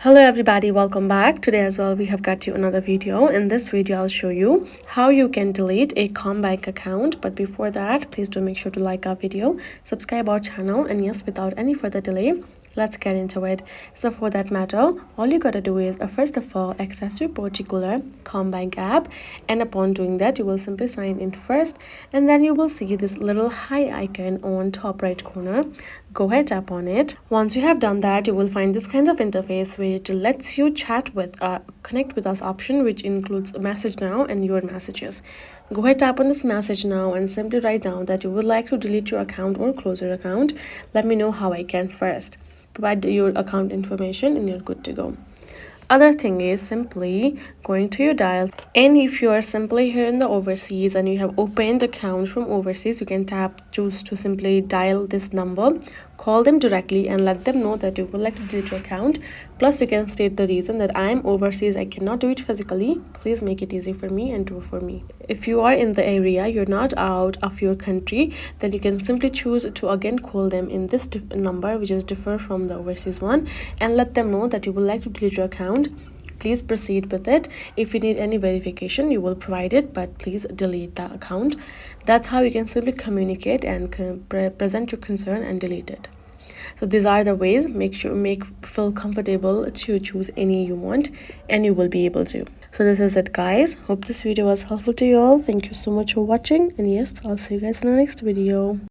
Hello everybody, welcome back. Today as well we have got you another video. In this video I'll show you how you can delete a CommBank account. But before that, please do make sure to like our video, subscribe our channel, and yes, without any further delay, let's get into it. So for that matter, all you gotta do is first of all access your particular CommBank app, and upon doing that you will simply sign in first, and then you will see this little hi icon on top right corner. Go ahead, tap on it. Once you have done that, you will find this kind of interface which lets you chat with connect with us option, which includes message now and your messages. Go ahead, tap on this message now and simply write down that you would like to delete your account or close your account. Let me know how I can first. Provide your account information and you're good to go. Other thing is simply going to your dial, and if you are simply here in the overseas and you have opened account from overseas, you can choose to simply dial this number, call them directly and let them know that you would like to delete your account. Plus you can state the reason that I am overseas, I cannot do it physically, please make it easy for me and do it for me. If you are in the area, you're not out of your country, then you can simply choose to again call them in this number, which is different from the overseas one, and let them know that you would like to delete your account. Please proceed with it. If you need any verification, you will provide it, but please delete the account. That's how you can simply communicate and present your concern and delete it. So these are the ways. Feel comfortable to choose any you want, and you will be able to. So this is it, guys. Hope this video was helpful to you all. Thank you so much for watching, and yes, I'll see you guys in the next video.